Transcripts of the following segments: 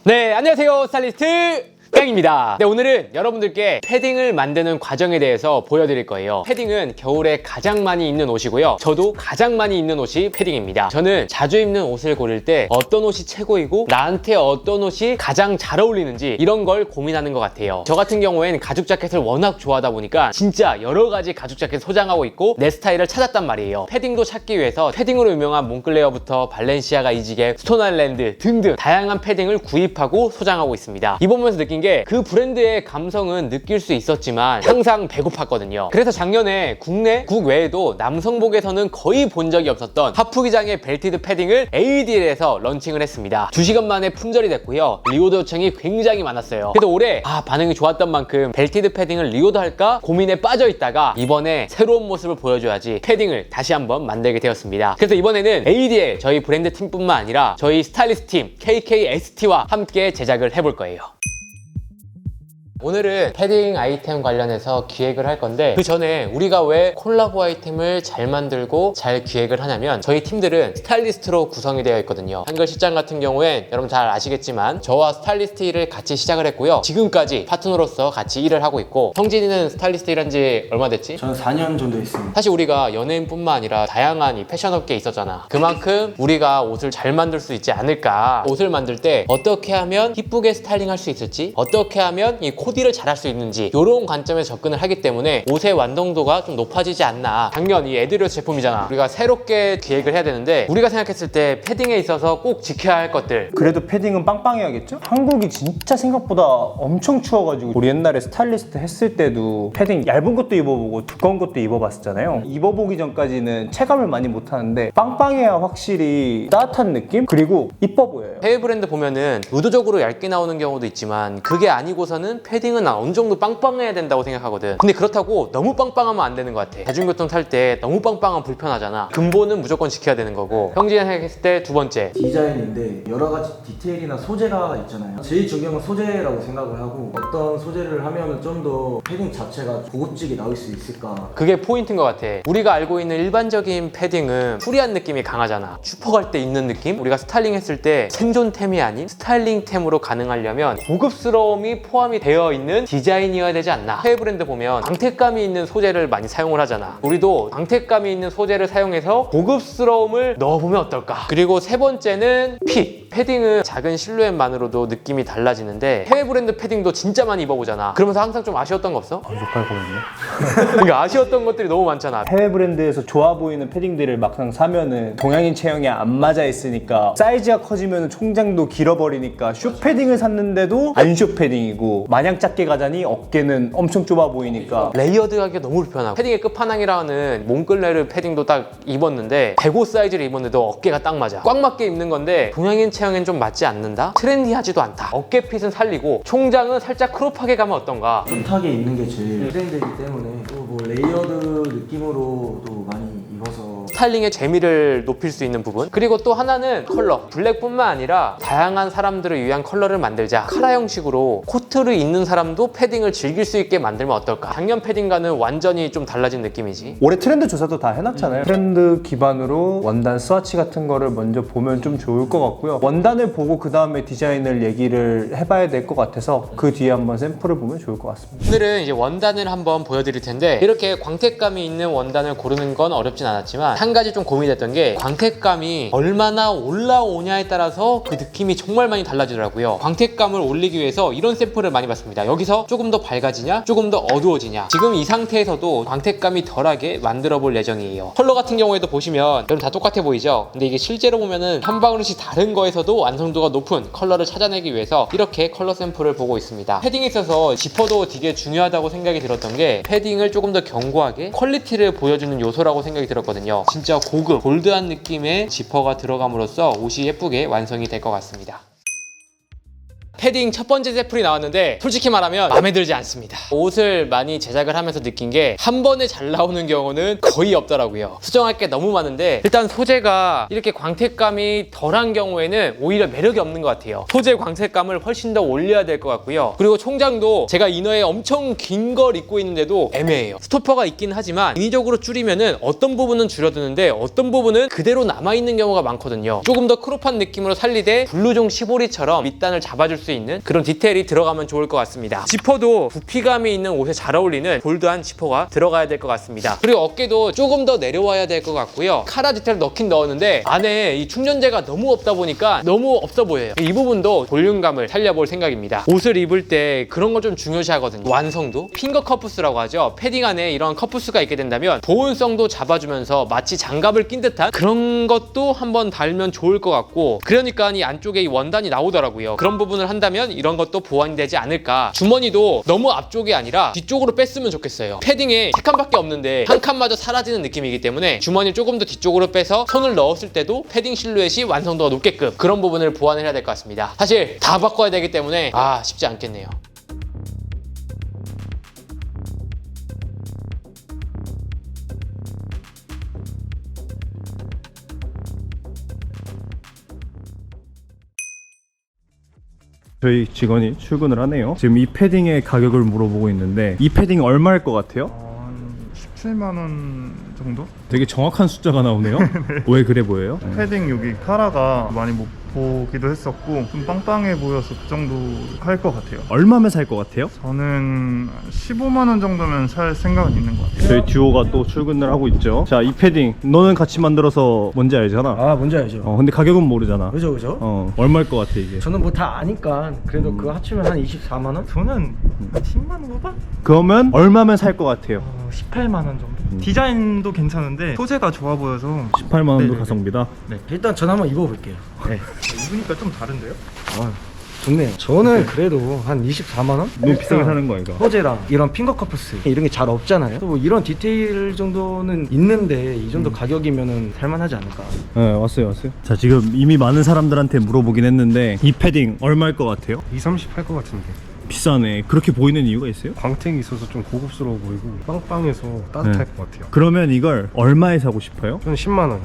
네, 안녕하세요. 스타일리스트 깡입니다. 네, 오늘은 여러분들께 패딩을 만드는 과정에 대해서 보여드릴 거예요. 패딩은 겨울에 가장 많이 입는 옷이고요. 저도 가장 많이 입는 옷이 패딩입니다. 저는 자주 입는 옷을 고를 때 어떤 옷이 최고이고 나한테 어떤 옷이 가장 잘 어울리는지 이런 걸 고민하는 것 같아요. 저 같은 경우엔 가죽 자켓을 워낙 좋아하다 보니까 진짜 여러 가지 가죽 자켓 소장하고 있고 내 스타일을 찾았단 말이에요. 패딩도 찾기 위해서 패딩으로 유명한 몽클레어부터 발렌시아가 이지게, 스톤아일랜드 등등 다양한 패딩을 구입하고 소장하고 있습니다. 입어보면서 느낀 게 그 브랜드의 감성은 느낄 수 있었지만 항상 배고팠거든요. 그래서 작년에 국내, 국외에도 남성복에서는 거의 본 적이 없었던 하프기장의 벨티드 패딩을 ADL에서 런칭을 했습니다. 2시간 만에 품절이 됐고요. 리오더 요청이 굉장히 많았어요. 그래서 올해 반응이 좋았던 만큼 벨티드 패딩을 리오더 할까 고민에 빠져 있다가 이번에 새로운 모습을 보여줘야지 패딩을 다시 한번 만들게 되었습니다. 그래서 이번에는 ADL 저희 브랜드 팀뿐만 아니라 저희 스타일리스트 팀 KKST와 함께 제작을 해볼 거예요. 오늘은 패딩 아이템 관련해서 기획을 할 건데 그 전에 우리가 왜 콜라보 아이템을 잘 만들고 잘 기획을 하냐면 저희 팀들은 스타일리스트로 구성이 되어 있거든요. 한글 실장 같은 경우엔 여러분 잘 아시겠지만 저와 스타일리스트 일을 같이 시작을 했고요. 지금까지 파트너로서 같이 일을 하고 있고 성진이는 스타일리스트 일한 지 얼마 됐지? 저는 4년 정도 했습니다. 사실 우리가 연예인뿐만 아니라 다양한 이 패션 업계에 있었잖아. 그만큼 우리가 옷을 잘 만들 수 있지 않을까. 옷을 만들 때 어떻게 하면 이쁘게 스타일링할 수 있을지, 어떻게 하면 이 코디를 잘할 수 있는지 이런 관점에서 접근을 하기 때문에 옷의 완성도가 좀 높아지지 않나. 작년 이 에드리오스 제품이잖아. 우리가 새롭게 기획을 해야 되는데 우리가 생각했을 때 패딩에 있어서 꼭 지켜야 할 것들. 그래도 패딩은 빵빵해야겠죠? 한국이 진짜 생각보다 엄청 추워가지고 우리 옛날에 스타일리스트 했을 때도 패딩 얇은 것도 입어보고 두꺼운 것도 입어봤었잖아요. 입어보기 전까지는 체감을 많이 못하는데 빵빵해야 확실히 따뜻한 느낌? 그리고 이뻐 보여요. 해외 브랜드 보면은 의도적으로 얇게 나오는 경우도 있지만 그게 아니고서는 패딩은 어느 정도 빵빵해야 된다고 생각하거든. 근데 그렇다고 너무 빵빵하면 안 되는 것 같아. 대중교통 탈 때 너무 빵빵하면 불편하잖아. 근본은 무조건 지켜야 되는 거고. 형진이 생각했을 때 두 번째 디자인인데 여러 가지 디테일이나 소재가 있잖아요. 제일 중요한 건 소재라고 생각을 하고 어떤 소재를 하면 좀 더 패딩 자체가 고급지게 나올 수 있을까. 그게 포인트인 것 같아. 우리가 알고 있는 일반적인 패딩은 프리한 느낌이 강하잖아. 슈퍼 갈 때 입는 느낌? 우리가 스타일링 했을 때 생존템이 아닌 스타일링템으로 가능하려면 고급스러움이 포함이 되어 있는 디자인이어야 되지 않나. 해외 브랜드 보면 광택감이 있는 소재를 많이 사용을 하잖아. 우리도 광택감이 있는 소재를 사용해서 고급스러움을 넣어보면 어떨까. 그리고 세 번째는 핏. 패딩은 작은 실루엣만으로도 느낌이 달라지는데 해외 브랜드 패딩도 진짜 많이 입어보잖아. 그러면서 항상 좀 아쉬웠던 거 없어? 족발 거거든요. 그러니까 아쉬웠던 것들이 너무 많잖아. 해외 브랜드에서 좋아 보이는 패딩들을 막상 사면은 동양인 체형에 안 맞아 있으니까 사이즈가 커지면 총장도 길어버리니까 슈 패딩을 샀는데도 안 슈 패딩이고 마냥 작게 가자니 어깨는 엄청 좁아 보이니까 레이어드하기가 너무 불편하고 패딩의 끝판왕이라는 몽클레르 패딩도 딱 입었는데 105 사이즈를 입었는데도 어깨가 딱 맞아. 꽉 맞게 입는 건데 동양인 체형엔 좀 맞지 않는다? 트렌디하지도 않다. 어깨 핏은 살리고 총장은 살짝 크롭하게 가면 어떤가? 핏하게 입는 게 제일 트렌드이기 때문에 또 뭐 레이어드 느낌으로도 많이 입어서 스타일링의 재미를 높일 수 있는 부분. 그리고 또 하나는 컬러. 블랙뿐만 아니라 다양한 사람들을 위한 컬러를 만들자. 카라 형식으로 코트를 입는 사람도 패딩을 즐길 수 있게 만들면 어떨까. 작년 패딩과는 완전히 좀 달라진 느낌이지. 올해 트렌드 조사도 다 해놨잖아요. 트렌드 기반으로 원단 스와치 같은 거를 먼저 보면 좀 좋을 것 같고요. 원단을 보고 그 다음에 디자인을 얘기를 해봐야 될 것 같아서 그 뒤에 한번 샘플을 보면 좋을 것 같습니다. 오늘은 이제 원단을 한번 보여드릴 텐데 이렇게 광택감이 있는 원단을 고르는 건 어렵진 않았지만 한 가지 좀 고민됐던 게 광택감이 얼마나 올라오냐에 따라서 그 느낌이 정말 많이 달라지더라고요. 광택감을 올리기 위해서 이런 샘플을 많이 봤습니다. 여기서 조금 더 밝아지냐 조금 더 어두워지냐. 지금 이 상태에서도 광택감이 덜하게 만들어 볼 예정이에요. 컬러 같은 경우에도 보시면 여러분 다 똑같아 보이죠? 근데 이게 실제로 보면은 한 방울씩 다른 거에서도 완성도가 높은 컬러를 찾아내기 위해서 이렇게 컬러 샘플을 보고 있습니다. 패딩에 있어서 지퍼도 되게 중요하다고 생각이 들었던 게 패딩을 조금 더 견고하게 퀄리티를 보여주는 요소라고 생각이 들었거든요. 진짜 고급, 골드한 느낌의 지퍼가 들어감으로써 옷이 예쁘게 완성이 될 것 같습니다. 패딩 첫 번째 샘플이 나왔는데 솔직히 말하면 마음에 들지 않습니다. 옷을 많이 제작을 하면서 느낀 게 한 번에 잘 나오는 경우는 거의 없더라고요. 수정할 게 너무 많은데 일단 소재가 이렇게 광택감이 덜한 경우에는 오히려 매력이 없는 것 같아요. 소재 광택감을 훨씬 더 올려야 될 것 같고요. 그리고 총장도 제가 이너에 엄청 긴 걸 입고 있는데도 애매해요. 스토퍼가 있긴 하지만 인위적으로 줄이면은 어떤 부분은 줄어드는데 어떤 부분은 그대로 남아있는 경우가 많거든요. 조금 더 크롭한 느낌으로 살리되 블루종 시보리처럼 밑단을 잡아줄 수 있는 그런 디테일이 들어가면 좋을 것 같습니다. 지퍼도 부피감이 있는 옷에 잘 어울리는 볼드한 지퍼가 들어가야 될 것 같습니다. 그리고 어깨도 조금 더 내려와야 될 것 같고요. 카라 디테일 넣긴 넣었는데 안에 이 충전재가 너무 없다 보니까 너무 없어 보여요. 이 부분도 볼륨감을 살려볼 생각입니다. 옷을 입을 때 그런 걸 좀 중요시 하거든요. 완성도? 핑거 커프스라고 하죠. 패딩 안에 이런 커프스가 있게 된다면 보온성도 잡아주면서 마치 장갑을 낀 듯한 그런 것도 한번 달면 좋을 것 같고, 그러니까 이 안쪽에 이 원단이 나오더라고요. 그런 부분을 한다면 이런 것도 보완이 되지 않을까. 주머니도 너무 앞쪽이 아니라 뒤쪽으로 뺐으면 좋겠어요. 패딩에 3칸밖에 없는데 한 칸마저 사라지는 느낌이기 때문에 주머니를 조금 더 뒤쪽으로 빼서 손을 넣었을 때도 패딩 실루엣이 완성도가 높게끔 그런 부분을 보완을 해야 될 것 같습니다. 사실 다 바꿔야 되기 때문에 쉽지 않겠네요. 저희 직원이 출근을 하네요. 지금 이 패딩의 가격을 물어보고 있는데 이 패딩 얼마일 것 같아요? 한 17만 원 정도? 되게 정확한 숫자가 나오네요. 왜 그래 보여요? 패딩 여기 카라가 많이 못 보기도 했었고 좀 빵빵해 보여서 그 정도 할 것 같아요. 얼마면 살 것 같아요? 저는 15만 원 정도면 살 생각은 있는 것 같아요. 저희 듀오가 또 출근을 하고 있죠. 자, 이 패딩 너는 같이 만들어서 뭔지 알잖아. 뭔지 알죠? 근데 가격은 모르잖아. 그죠 그죠? 얼마일 것 같아 이게? 저는 뭐 다 아니까 그래도 그거 합치면 한 24만 원? 저는 한 10만 원 후반? 그러면 얼마면 살 것 같아요? 18만 원 정도? 디자인도 괜찮은데 소재가 좋아 보여서 18만 원도 네네네. 가성비다. 일단 전 한번 입어볼게요. 네. 입으니까 좀 다른데요? 좋네요. 저는 그래도 한 24만 원? 너무 비싸게 사는 거 아이가? 소재랑 이런 핑거 커프스 이런 게 잘 없잖아요. 또 뭐 이런 디테일 정도는 있는데 이 정도 가격이면은 살만하지 않을까. 네, 왔어요. 자, 지금 이미 많은 사람들한테 물어보긴 했는데 이 패딩 얼마일 것 같아요? 2, 30 할 것 같은데 비싸네. 그렇게 보이는 이유가 있어요? 광택이 있어서 좀 고급스러워 보이고 빵빵해서 따뜻할 네. 것 같아요. 그러면 이걸 얼마에 사고 싶어요? 저는 10만 원.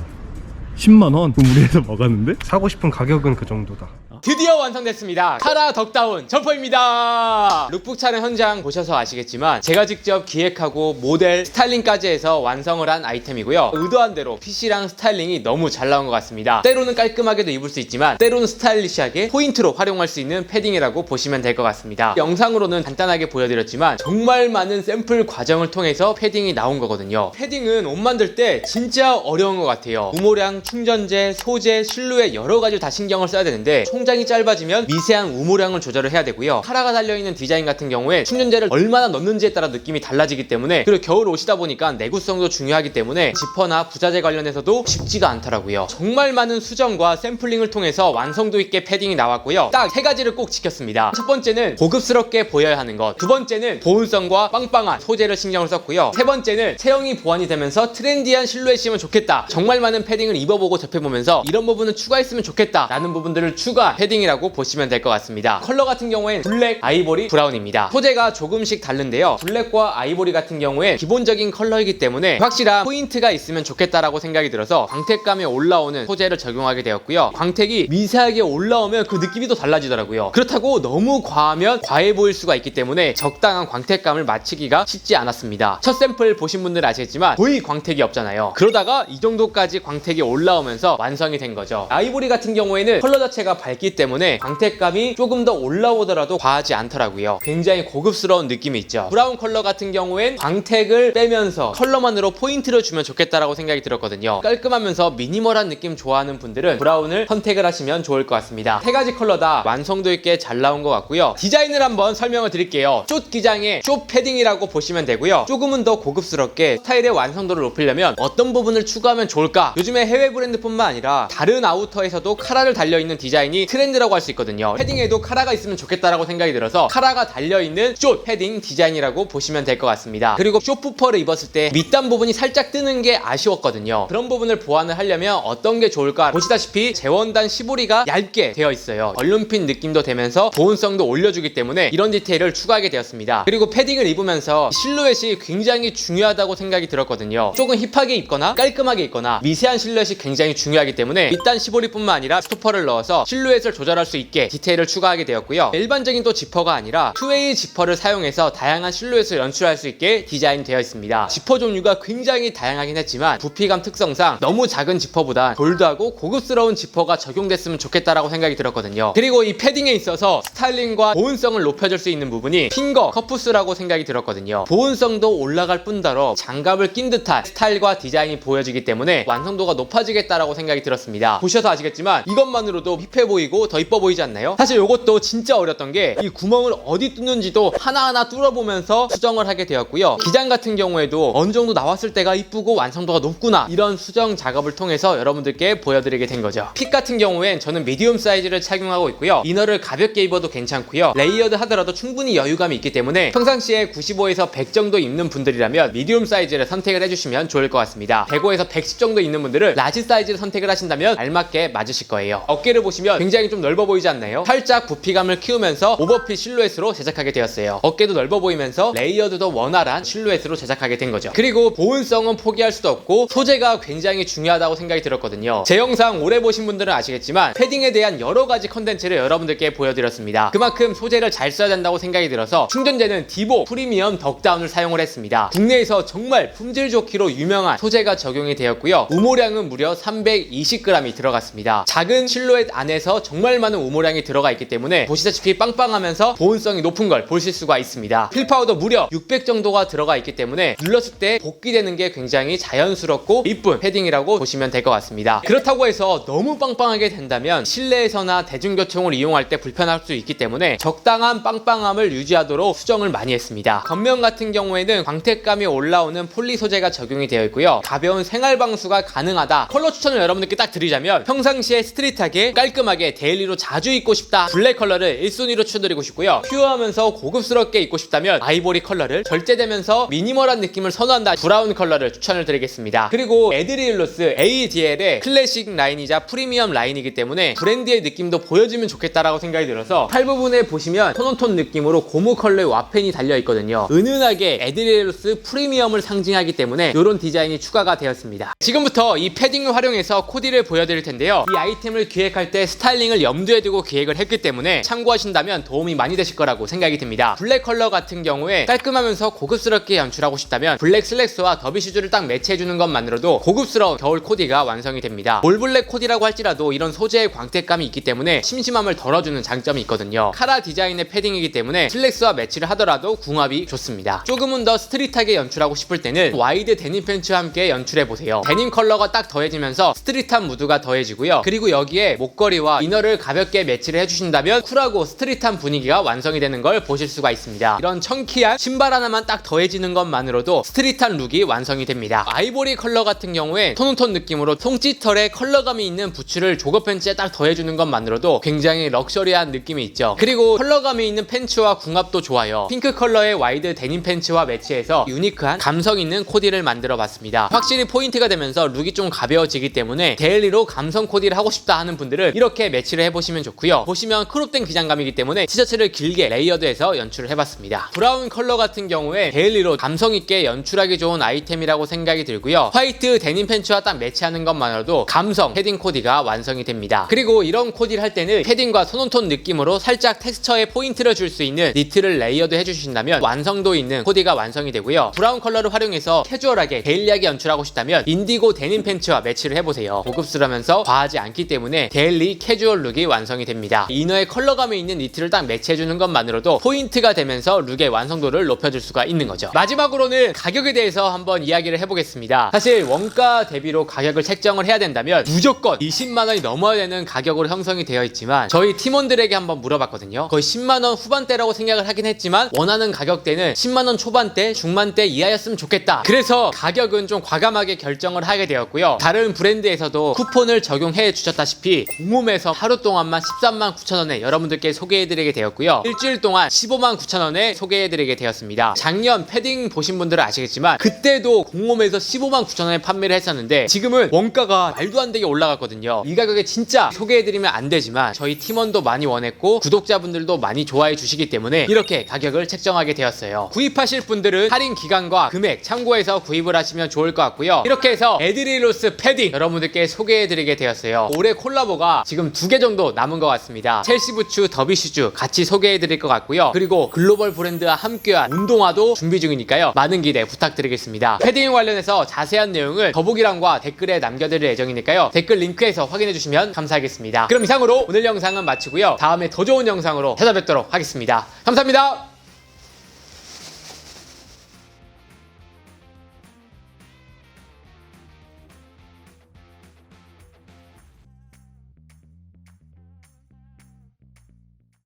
10만 원? 그럼 우리 회사 먹었는데? 사고 싶은 가격은 그 정도다. 드디어 완성됐습니다. 카라 덕다운 점퍼입니다. 룩북 촬영 현장 보셔서 아시겠지만 제가 직접 기획하고 모델, 스타일링까지 해서 완성을 한 아이템이고요. 의도한 대로 핏이랑 스타일링이 너무 잘 나온 것 같습니다. 때로는 깔끔하게도 입을 수 있지만 때로는 스타일리시하게 포인트로 활용할 수 있는 패딩이라고 보시면 될 것 같습니다. 영상으로는 간단하게 보여드렸지만 정말 많은 샘플 과정을 통해서 패딩이 나온 거거든요. 패딩은 옷 만들 때 진짜 어려운 것 같아요. 우모량, 충전재, 소재, 실루엣 여러 가지 다 신경을 써야 되는데 총장이 짧아지면 미세한 우모량을 조절을 해야 되고요. 카라가 달려있는 디자인 같은 경우에 충전재를 얼마나 넣는지에 따라 느낌이 달라지기 때문에, 그리고 겨울 옷이다 보니까 내구성도 중요하기 때문에 지퍼나 부자재 관련해서도 쉽지가 않더라고요. 정말 많은 수정과 샘플링을 통해서 완성도 있게 패딩이 나왔고요. 딱 세 가지를 꼭 지켰습니다. 첫 번째는 고급스럽게 보여야 하는 것, 두 번째는 보온성과 빵빵한 소재를 신경을 썼고요, 세 번째는 체형이 보완이 되면서 트렌디한 실루엣이면 좋겠다. 정말 많은 패딩을 입어보고 접해보면서 이런 부분을 추가했으면 좋겠다 라는 부분들을 추가 패딩이라고 보시면 될 것 같습니다. 컬러 같은 경우엔 블랙, 아이보리, 브라운입니다. 소재가 조금씩 다른데요, 블랙과 아이보리 같은 경우엔 기본적인 컬러이기 때문에 확실한 포인트가 있으면 좋겠다라고 생각이 들어서 광택감이 올라오는 소재를 적용하게 되었고요. 광택이 미세하게 올라오면 그 느낌이 또 달라지더라고요. 그렇다고 너무 과하면 과해 보일 수가 있기 때문에 적당한 광택감을 맞추기가 쉽지 않았습니다. 첫 샘플 보신 분들은 아시겠지만 거의 광택이 없잖아요. 그러다가 이 정도까지 광택이 올라오면서 완성이 된 거죠. 아이보리 같은 경우에는 컬러 자체가 밝기 때문에 광택감이 조금 더 올라오더라도 과하지 않더라고요. 굉장히 고급스러운 느낌이 있죠. 브라운 컬러 같은 경우엔 광택을 빼면서 컬러만으로 포인트를 주면 좋겠다라고 생각이 들었거든요. 깔끔하면서 미니멀한 느낌 좋아하는 분들은 브라운을 선택을 하시면 좋을 것 같습니다. 세 가지 컬러 다 완성도 있게 잘 나온 것 같고요. 디자인을 한번 설명을 드릴게요. 숏 기장의 숏 패딩이라고 보시면 되고요. 조금은 더 고급스럽게 스타일의 완성도를 높이려면 어떤 부분을 추가하면 좋을까? 요즘에 해외 브랜드뿐만 아니라 다른 아우터에서도 카라를 달려있는 디자인이 트렌드라고 할 수 있거든요. 패딩에도 카라가 있으면 좋겠다라고 생각이 들어서 카라가 달려있는 숏 패딩 디자인이라고 보시면 될 것 같습니다. 그리고 숏 부퍼를 입었을 때 밑단 부분이 살짝 뜨는 게 아쉬웠거든요. 그런 부분을 보완을 하려면 어떤 게 좋을까? 보시다시피 재원단 시보리가 얇게 되어 있어요. 얼룩핀 느낌도 되면서 보온성도 올려주기 때문에 이런 디테일을 추가하게 되었습니다. 그리고 패딩을 입으면서 실루엣이 굉장히 중요하다고 생각이 들었거든요. 조금 힙하게 입거나 깔끔하게 입거나 미세한 실루엣이 굉장히 중요하기 때문에 밑단 시보리뿐만 아니라 스토퍼를 넣어서 실루엣을 조절할 수 있게 디테일을 추가하게 되었고요. 일반적인 또 지퍼가 아니라 투웨이 지퍼를 사용해서 다양한 실루엣을 연출할 수 있게 디자인되어 있습니다. 지퍼 종류가 굉장히 다양하긴 했지만 부피감 특성상 너무 작은 지퍼보다 볼드하고 고급스러운 지퍼가 적용됐으면 좋겠다라고 생각이 들었거든요. 그리고 이 패딩에 있어서 스타일링과 보온성을 높여줄 수 있는 부분이 핑거 커프스라고 생각이 들었거든요. 보온성도 올라갈 뿐더러 장갑을 낀 듯한 스타일과 디자인이 보여지기 때문에 완성도가 높아지겠다라고 생각이 들었습니다. 보셔서 아시겠지만 이것만으로도 힙해 보이고 더 이뻐 보이지 않나요? 사실 이것도 진짜 어렸던 게 이 구멍을 어디 뚫는지도 하나하나 뚫어보면서 수정을 하게 되었고요. 기장 같은 경우에도 어느 정도 나왔을 때가 이쁘고 완성도가 높구나 이런 수정 작업을 통해서 여러분들께 보여드리게 된 거죠. 핏 같은 경우엔 저는 미디움 사이즈를 착용하고 있고요. 이너를 가볍게 입어도 괜찮고요. 레이어드 하더라도 충분히 여유감이 있기 때문에 평상시에 95에서 100 정도 입는 분들이라면 미디움 사이즈를 선택을 해주시면 좋을 것 같습니다. 105에서 110 정도 입는 분들은 라지 사이즈를 선택을 하신다면 알맞게 맞으실 거예요. 어깨를 보시면 굉장히 좀 넓어 보이지 않나요? 살짝 부피감을 키우면서 오버핏 실루엣으로 제작하게 되었어요. 어깨도 넓어 보이면서 레이어드도 원활한 실루엣으로 제작하게 된 거죠. 그리고 보온성은 포기할 수도 없고 소재가 굉장히 중요하다고 생각이 들었거든요. 제 영상 오래 보신 분들은 아시겠지만 패딩에 대한 여러 가지 컨텐츠를 여러분들께 보여드렸습니다. 그만큼 소재를 잘 써야 된다고 생각이 들어서 충전재는 디보 프리미엄 덕다운을 사용을 했습니다. 국내에서 정말 품질 좋기로 유명한 소재가 적용이 되었고요. 우모량은 무려 320g이 들어갔습니다. 작은 실루엣 안에서 정말 많은 우모량이 들어가 있기 때문에 보시다시피 빵빵하면서 보온성이 높은 걸 보실 수가 있습니다. 필파우더 무려 600 정도가 들어가 있기 때문에 눌렀을 때 복귀되는 게 굉장히 자연스럽고 이쁜 패딩이라고 보시면 될 것 같습니다. 그렇다고 해서 너무 빵빵하게 된다면 실내에서나 대중교통을 이용할 때 불편할 수 있기 때문에 적당한 빵빵함을 유지하도록 수정을 많이 했습니다. 겉면 같은 경우에는 광택감이 올라오는 폴리 소재가 적용이 되어 있고요. 가벼운 생활 방수가 가능하다. 컬러 추천을 여러분들께 딱 드리자면 평상시에 스트릿하게 깔끔하게 데일리로 자주 입고 싶다. 블랙 컬러를 1순위로 추천드리고 싶고요. 퓨어하면서 고급스럽게 입고 싶다면 아이보리 컬러를, 절제되면서 미니멀한 느낌을 선호한다. 브라운 컬러를 추천을 드리겠습니다. 그리고 에드리일로스 ADL의 클래식 라인이자 프리미엄 라인이기 때문에 브랜드의 느낌도 보여주면 좋겠다라고 생각이 들어서 팔 부분에 보시면 톤온톤 느낌으로 고무 컬러의 와펜이 달려있거든요. 은은하게 에드리일로스 프리미엄을 상징하기 때문에 이런 디자인이 추가가 되었습니다. 지금부터 이 패딩을 활용해서 코디를 보여드릴 텐데요. 이 아이템을 기획할 때 스타일링을 염두에 두고 기획을 했기 때문에 참고하신다면 도움이 많이 되실 거라고 생각이 듭니다. 블랙 컬러 같은 경우에 깔끔하면서 고급스럽게 연출하고 싶다면 블랙 슬랙스와 더비 슈즈를 딱 매치해주는 것만으로도 고급스러운 겨울 코디가 완성이 됩니다. 올블랙 코디라고 할지라도 이런 소재의 광택감이 있기 때문에 심심함을 덜어주는 장점이 있거든요. 카라 디자인의 패딩이기 때문에 슬랙스와 매치를 하더라도 궁합이 좋습니다. 조금은 더 스트릿하게 연출하고 싶을 때는 와이드 데님 팬츠와 함께 연출해보세요. 데님 컬러가 딱 더해지면서 스트릿한 무드가 더해지고요. 그리고 여기에 목걸이와 이너를 가볍게 매치를 해주신다면 쿨하고 스트릿한 분위기가 완성이 되는 걸 보실 수가 있습니다. 이런 청키한 신발 하나만 딱 더해지는 것만으로도 스트릿한 룩이 완성이 됩니다. 아이보리 컬러 같은 경우에 톤온톤 느낌으로 송지털에 컬러감이 있는 부츠를 조거 팬츠에 딱 더해주는 것만으로도 굉장히 럭셔리한 느낌이 있죠. 그리고 컬러감이 있는 팬츠와 궁합도 좋아요. 핑크 컬러의 와이드 데님 팬츠와 매치해서 유니크한 감성 있는 코디를 만들어 봤습니다. 확실히 포인트가 되면서 룩이 좀 가벼워지기 때문에 데일리로 감성 코디를 하고 싶다 하는 분들은 이렇게 매치를 해보시면 좋고요. 보시면 크롭된 기장감이기 때문에 티셔츠를 길게 레이어드해서 연출을 해봤습니다. 브라운 컬러 같은 경우에 데일리로 감성 있게 연출하기 좋은 아이템이라고 생각이 들고요. 화이트 데님 팬츠와 딱 매치하는 것만으로도 감성 패딩 코디가 완성이 됩니다. 그리고 이런 코디를 할 때는 패딩과 톤온톤 느낌으로 살짝 텍스처에 포인트를 줄 수 있는 니트를 레이어드 해주신다면 완성도 있는 코디가 완성이 되고요. 브라운 컬러를 활용해서 캐주얼하게 데일리하게 연출하고 싶다면 인디고 데님 팬츠와 매치를 해보세요. 고급스러면서 과하지 않기 때문에 데일리 캐주얼 룩이 완성이 됩니다. 이너에 컬러감이 있는 니트를 딱 매치해주는 것만으로도 포인트가 되면서 룩의 완성도를 높여줄 수가 있는 거죠. 마지막으로는 가격에 대해서 한번 이야기를 해보겠습니다. 사실 원가 대비로 가격을 책정을 해야 된다면 무조건 20만원이 넘어야 되는 가격으로 형성이 되어 있지만 저희 팀원들에게 한번 물어봤거든요. 거의 10만원 후반대라고 생각을 하긴 했지만 원하는 가격대는 10만원 초반대, 중반대 이하였으면 좋겠다. 그래서 가격은 좀 과감하게 결정을 하게 되었고요. 다른 브랜드에서도 쿠폰을 적용해 주셨다시피 공홈에서 하루 동안만 139,000원에 여러분들께 소개해드리게 되었고요. 일주일 동안 159,000원에 소개해드리게 되었습니다. 작년 패딩 보신 분들은 아시겠지만 그때도 공홈에서 159,000원에 판매를 했었는데 지금은 원가가 말도 안 되게 올라갔거든요. 이 가격에 진짜 소개해드리면 안 되지만 저희 팀원도 많이 원했고 구독자분들도 많이 좋아해 주시기 때문에 이렇게 가격을 책정하게 되었어요. 구입하실 분들은 할인 기간과 금액 참고해서 구입을 하시면 좋을 것 같고요. 이렇게 해서 에드리로스 패딩 여러분들께 소개해드리게 되었어요. 올해 콜라보가 지금 2개 정도 남은 것 같습니다. 첼시 부츠 더비 슈즈 같이 소개해드릴 것 같고요. 그리고 글로벌 브랜드와 함께한 운동화도 준비 중이니까요. 많은 기대 부탁드리겠습니다. 패딩 관련해서 자세한 내용을 더보기란과 댓글에 남겨드릴 예정이니까요. 댓글 링크에서 확인해주시면 감사하겠습니다. 그럼 이상으로 오늘 영상은 마치고요. 다음에 더 좋은 영상으로 찾아뵙도록 하겠습니다. 감사합니다.